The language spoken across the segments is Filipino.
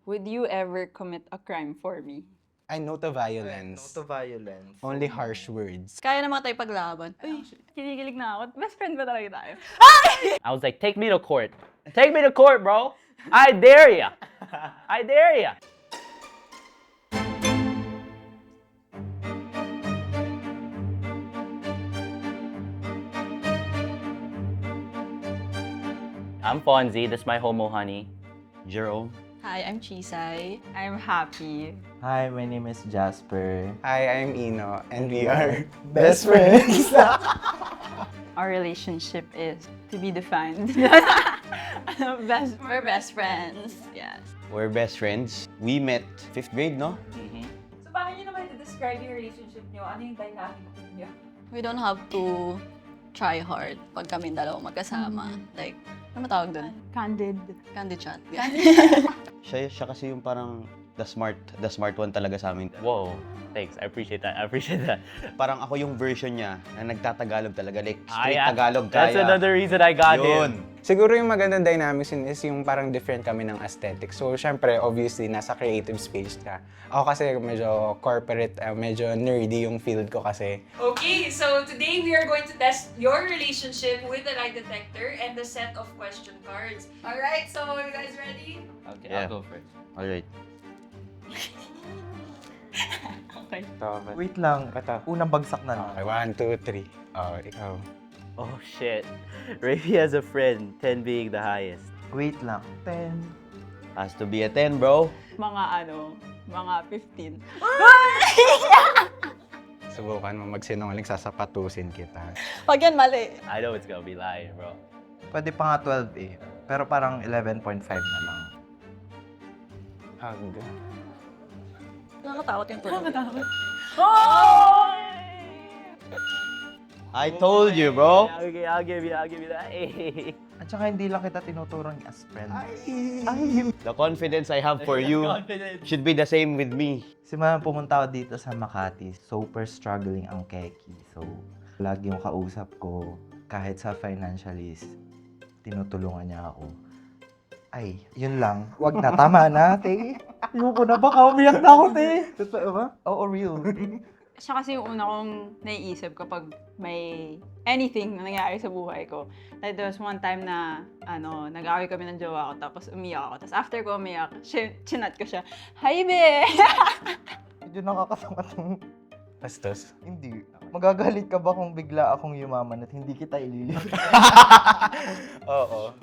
Would you ever commit a crime for me? I no to violence. No to violence. Only harsh words. Kaya naman tayo paglaban. Uy, kinikilig na ako. Best friend ba talaga tayo? I was like, take me to court. Take me to court, bro. I dare ya. I dare ya. I'm Fonzie. This is my homo honey. Jerome. Hi, I'm Chisay. I'm happy. Hi, my name is Jasper. Hi, I'm Ino, and we are best friends. Our relationship is to be defined. We're best friends. Yes. We're best friends. We met 5th grade, no? So, paano nyo naman i-describe yung relationship nyo? Ano yung dynamic nyo? We don't have to try hard pag kami dalawa magkasama. Like, ano matawag dun? Candid. Candy chat. Siya kasi yung parang the smart one talaga sa amin. Whoa. Thanks. I appreciate that. I appreciate that. Parang ako yung version niya na nagtatagalog talaga. Like, straight yeah. Tagalog That's kaya. another reason I got Yun. him. Siguro yung magandang dynamics yun is yung parang different kami ng aesthetic. So, syempre, obviously, nasa creative space ka. Ako kasi medyo corporate, medyo nerdy yung field ko kasi. Okay, so today we are going to test your relationship with the lie detector and the set of question cards. Alright, so you guys ready? Okay, Yeah. I'll go first. Alright. Okay. Wait lang. Unang bagsak na lang. Okay, 1, 2, 3. Oh, ikaw. Oh, shit. Rafi has a friend, 10 being the highest. Wait lang. 10. Has to be a 10, bro. Mga mga 15. Subukan mo magsinungaling, sasapatusin kita. Pag yan mali. I know it's gonna be lying, bro. Pwede pa nga 12 eh. Pero parang 11.5 na lang. Hug. Nakakatakot yung tuloy. I told you, bro. Okay, I'll give you that. At saka hindi lang kita tinuturong as friend. The confidence I have for you should be the same with me. Simula pumunta ako dito sa Makati, super struggling ang Keki. So, lagi yung kausap ko, kahit sa financialist, tinutulungan niya ako. Ay, yun lang. Wag na, tama na, te. Ayoko na, baka umiyak na ako, te. Totoo ba? Oo, real. Siya kasi yung una kong naiisip kapag may anything na nangyari sa buhay ko. Like there was one time na nag-away kami ng jowa ko tapos umiyak ako. Tapos after ko umiyak, chinat ko siya, "Hi, be!" Medyo nakakasama tong... Bastos. Hindi. Magagalit ka ba kung bigla akong yumaman at hindi kita ililibre? Oo.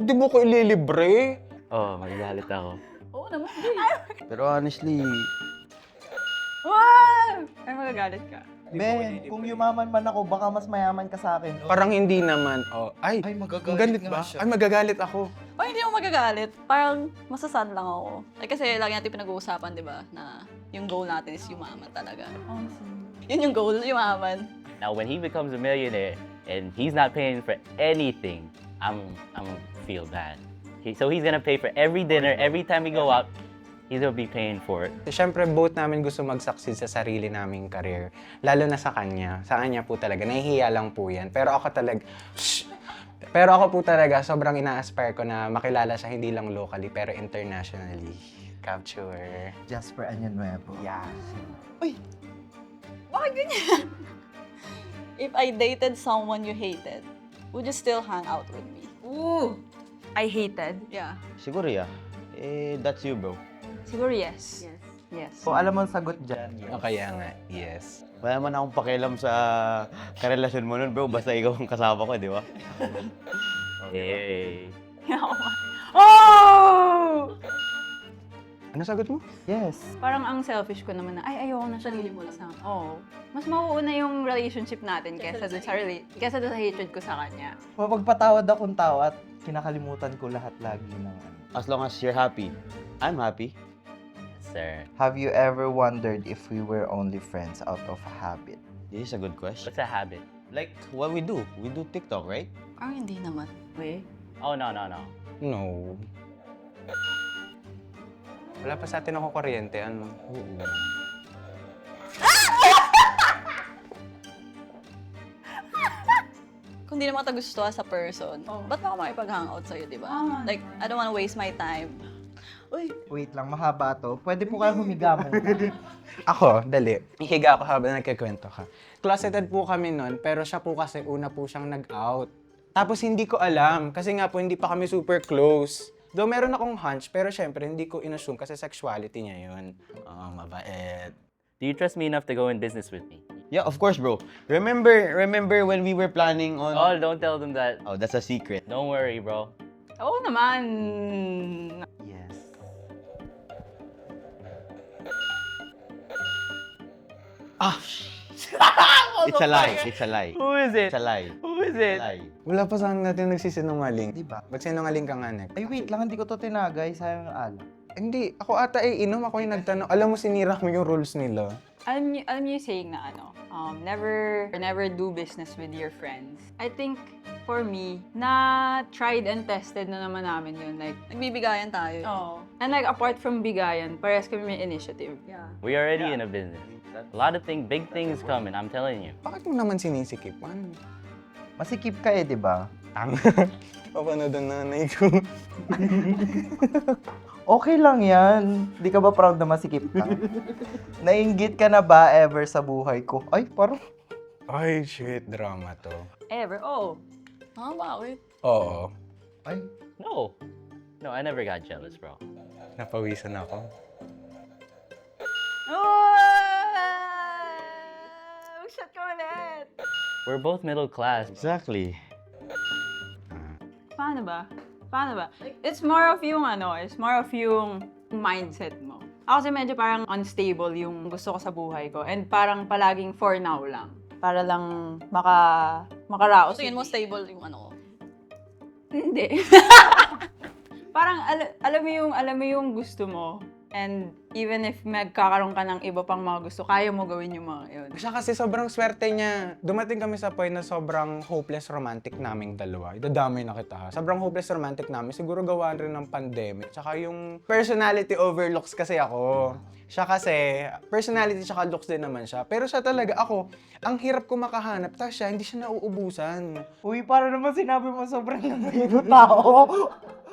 Di mo ko ililibre? Oh, magagalit ako. Oo naman, Pero honestly, wow! Ay, magagalit ka. Ben, kung yumaman man ako, baka mas mayaman ka sa akin. Parang hindi naman. Oh, ay, magagalit galit nga ba? siya. Ay, magagalit ako. O hindi ako magagalit. Parang masasad lang ako. Like, kasi lagi natin pinag-uusapan, di ba, na yung goal natin is yumaman talaga. Yun yung goal, yumaman. Now, when he becomes a millionaire and he's not paying for anything, I'm gonna feel bad. So he's gonna pay for every dinner, every time we go out, he's gonna be paying for it. Siyempre, both namin gusto mag-succeed sa sarili naming career. Lalo na sa kanya. Sa kanya po talaga. Nahihiya lang po yan. Pero ako po talaga, sobrang ina-aspire ko na makilala siya hindi lang locally, pero internationally. Capture. Jasper Año Nuevo. Yeah. Bakit ganyan? If I dated someone you hated, would you still hang out with me? Ooh! I hated. Yeah. siguro yeah. That's you, bro. Siguro yes. Yes. Kung alam mo ang sagot dyan, O kaya nga, yes. Wala man akong pakialam sa karelasyon mo nun, bro. Basta ikaw ang kasama ko, di ba? Hey. Oh! Ano sagot mo? yes. Parang ang selfish ko naman na, ay, ayoko na siya. Sarili mo lang. Oo. Mas mauuna yung relationship natin kesa doon sa hatred ko sa kanya. Mapagpatawad akong tao at kinakalimutan ko lahat lagi ng ano. As long as you're happy, I'm happy. Sir, Have you ever wondered if we were only friends out of habit? This is a good question. what's a habit? Like, what we do TikTok, right? Parang hindi naman. Oh, no. No. Wala pa sa atin ako kuryente, ano? Oo. Kung di naman kita gusto sa person, ba't ba ako makipag-hangout sa'yo, di ba? Like, I don't wanna waste my time Uy, Wait lang, mahaba to. Pwede po kayo humiga muna. Ako, dali. Hihiga ako habang nagkikwento ka. Closeted po kami nun, pero siya po kasi una po siyang nag-out. Tapos hindi ko alam, kasi nga po hindi pa kami super close. Though meron akong hunch, pero syempre hindi ko inassume kasi sexuality niya yun. Oh, mabait. Do you trust me enough to go in business with me? Yeah, of course, bro. Remember when we were planning on... Oh, don't tell them that. Oh, that's a secret. Don't worry, bro. Oo naman. Yes. It's a lie. It's a lie. Who is it? It's a lie. Who is It's a it? lie. Wala pa saan natin nagsisinungaling. Di ba? Magsinungaling ka nga, Nek. Ay, wait lang, hindi ko to tinagay. Sayang yung alak. Hindi, ako ata inom, ako yung nagtanong. Alam mo, sinira mo yung rules nila. Alam niyo yung saying na never do business with your friends. I think, for me, na tried and tested na naman namin yun. Like, nagbibigayan tayo. oh. And like, apart from bigayan, parehas kami may initiative. Yeah. We already in a business. A lot of big things coming, I'm telling you. Bakit mo naman sinisikip? Ano? Masikip ka eh, di ba? Tanga. Papanood ang nanay ko. Okay lang yan. Di ka ba proud na masikip ka? Nainggit ka na ba ever sa buhay ko? Ay, parang... Ay, shit, drama to. Ever? Oh. Bakit? Oo. Ay, No. No, I never got jealous, bro. Napawisan ako. Shot ko ulit! We're both middle class. Exactly. Paano ba? It's more of yung mindset mo. Ako kasi medyo parang unstable yung gusto ko sa buhay ko. And parang palaging for now lang. Para lang makaraos. Tingin mo stable yung ano ko. Hindi. Parang alam mo yung gusto mo. And even if magkakaroon ka ng iba pang mga gusto, kaya mo gawin yung mga yun. Siya kasi sobrang swerte niya. Dumating kami sa point na sobrang hopeless romantic naming dalawa. Idadamay na kita ha. Sobrang hopeless romantic namin. Siguro gawa rin ng pandemic. Tsaka yung personality overlooks kasi ako. Siya kasi, personality tsaka looks din naman siya. Pero siya talaga, ako, ang hirap ko makahanap. Tapos siya, hindi siya nauubusan. uy, para naman sinabi mo sobrang lamayag ng tao.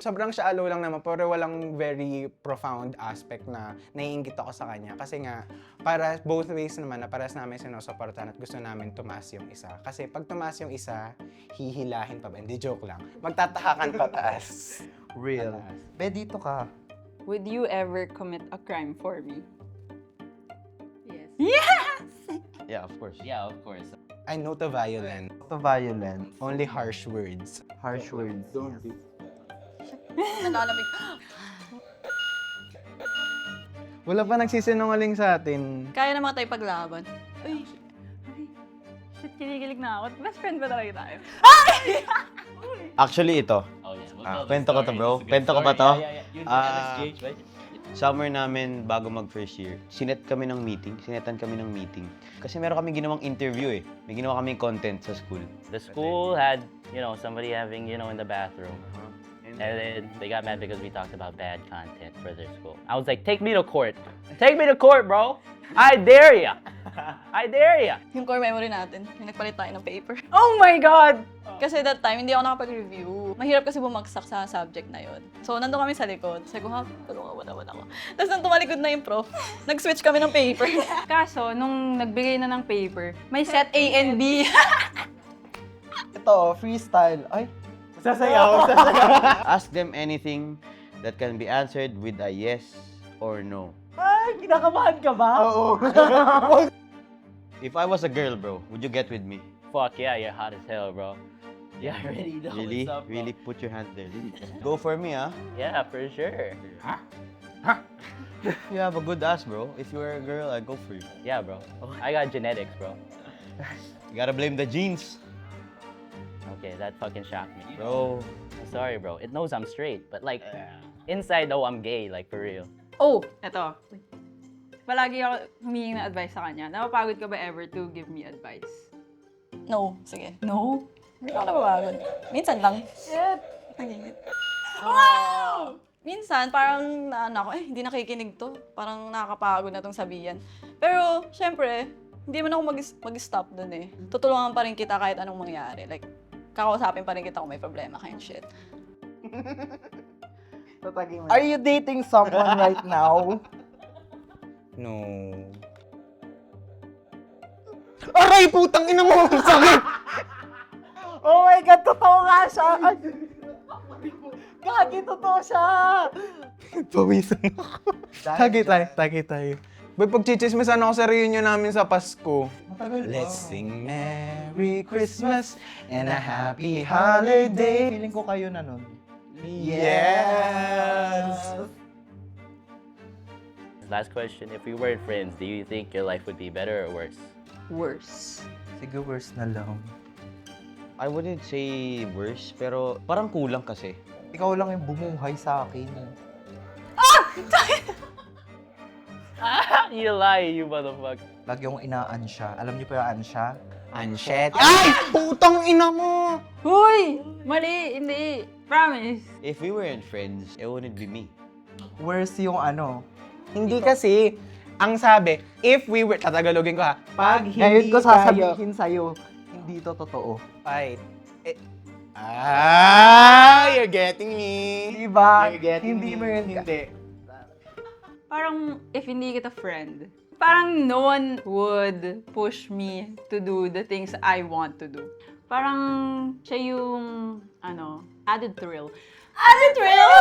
Sobrang shallow lang naman, pero walang very profound aspect na naiinggit ako sa kanya. Kasi nga, para both ways naman, na paras namin sinusuportahan at gusto namin tumaas yung isa. Kasi pag tumaas yung isa, hihilahin pa ba? Hindi, joke lang. Magtatahakan pataas. Real. Be, dito ka. Would you ever commit a crime for me? Yes. Yeah, of course. Yeah, of course. I know the violent. To violence. Only harsh words. Harsh words. Nalalamig. Wala pa nagsisinungaling sa atin. Kaya naman tayo paglaban. Uy, shit, kinikilig na ako. Best friend ba talaga tayo? Actually, ito. Oh, yeah. Kwento ko to, bro. Kwento ko ba to? You Ah. exchange, right? Summer namin bago mag first year, sinetan kami ng meeting. Kasi meron kaming ginawang interview eh. May ginawa kaming content sa school. The school had, somebody having, in the bathroom. And then they got mad because we talked about bad content for their school. I was like, take me to court. Take me to court, bro. I dare ya. I dare ya. Yung core memory natin, yung nagpalit tayo ng paper. Oh my God! Kasi that time, hindi ako nakapag-review. Mahirap kasi bumagsak sa subject na yon. So, nandun kami sa likod. Sabi ko, tulungan ako. Tapos nung tumalikod na yung prof, nag-switch kami ng paper. Kaso, nung nagbigay na ng paper, may set A and B. Ito, freestyle. Ay, Ask them anything that can be answered with a yes or no. ay, kinakabahan ka ba? Oo. If I was a girl, bro, would you get with me? Fuck yeah, you're hot as hell, bro. Yeah, I already know Really? what's up, bro. Really put your hand there. Go for me, ah. Yeah, for sure. You have a good ass, bro. If you were a girl, I'd go for you. Yeah, bro. I got genetics, bro. You gotta blame the genes, Okay, that fucking shocked me. bro. I'm sorry, bro. It knows I'm straight, but like, inside though, I'm gay, like for real. Oh, eto. Palagi ako humingi ng advice sa kanya. Napapagod ka ba ever to give me advice? No, sige. No? Hindi ako napapagod. Minsan lang. Shit! Nagingit. Wow! Minsan, parang hindi nakikinig to. Parang nakakapagod na tong sabihan. Pero, syempre, hindi man ako mag-stop dun eh. Tutulungan pa rin kita kahit anong mangyari. Like, kakausapin pa rin kita kung may problema ka and shit. Are you dating someone right now? No. Aray, putang ina mo! Ang sakit! Oh my God, totoo nga siya! Ay! Gagi, totoo siya! Pawisan ako. Tagay tayo. Boy, pagchichismisan ako sa reunion namin sa Pasko. Let's sing Merry Christmas and a Happy Holiday. Feeling ko kayo na nun. Yes! Last question, if we weren't friends, do you think your life would be better or worse? Worse. Sige, worse na lang. I wouldn't say worse, pero parang kulang kasi. Ikaw lang yung bumuhay sa akin. You lie, you motherfucker. Lagi akong inaansya. Alam niyo pa yung ansya? Anshet. Ay! Putang ina mo! Huy! Mali! Hindi! Promise! If we weren't friends, it wouldn't be me. Worse yung ano. Hindi kasi, ang sabi, if we were, tatagalogin ko ha, pag hindi Ngayon ko tayo sasabihin sa'yo, hindi to totoo. fight. You're getting me. Diba? You're getting Hindi me. mo yun. Hindi. Parang if hindi kita friend, parang no one would push me to do the things I want to do. Parang siya yung, added thrill. Added thrill!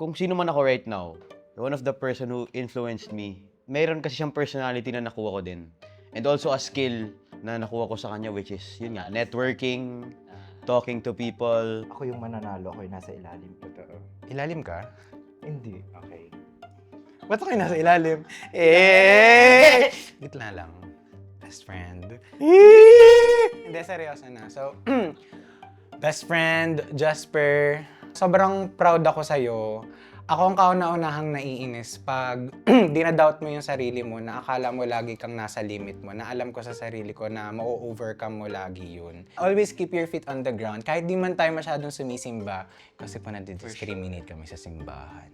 Kung sino man ako right now, one of the person who influenced me, mayroon kasi siyang personality na nakuha ko din. And also a skill na nakuha ko sa kanya, which is, yun nga, networking, talking to people. Ako yung mananalo, ako yung nasa ilalim. Ilalim ka? Hindi. Okay. Ba't ako yung nasa ilalim? Gitna lang. Best friend. Hindi, seryoso na. So, best friend, Jasper, sobrang proud ako sa'yo. Ako ang kauna-unahang naiinis pag dinadoubt mo yung sarili mo na akala mo lagi kang nasa limit mo, na alam ko sa sarili ko na ma-overcome mo lagi yun. Always keep your feet on the ground. Kahit di man tayo masyadong sumisimba, kasi po nadi-discriminate kami sa simbahan.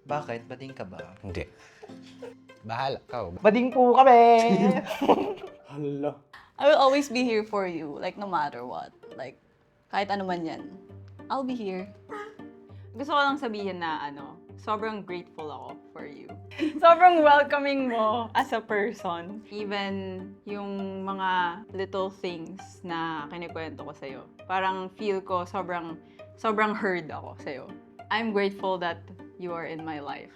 Bakit? Bading ka ba? Hindi. Bahala, ikaw. Bading po kami! Hala. I will always be here for you, like no matter what. Like, kahit ano man yan. I'll be here. Gusto ko lang sabihin na sobrang grateful ako for you. Sobrang welcoming mo as a person. Even yung mga little things na kinikwento ko sa'yo. Parang feel ko sobrang heard ako sa'yo. I'm grateful that you are in my life.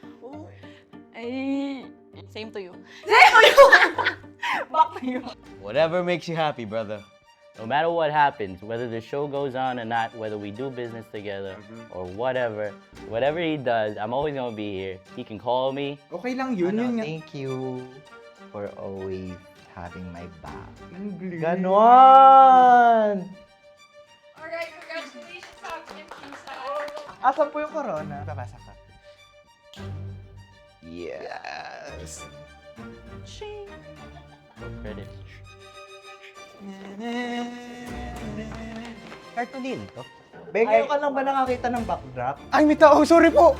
Ay, Same to you. back to you. Whatever makes you happy, brother. No matter what happens, whether the show goes on or not, whether we do business together or whatever he does, I'm always gonna be here. He can call me. Okay lang yun, yun nga. Thank you for always having my back. Ganon! Alright, congratulations sa akin, Pisa. Asan po yung corona? Babasa ka. Yes. Credit. Cartolin to. Ngayon ka lang ba nakakita ng backdrop? Ay, may tao! Sorry po!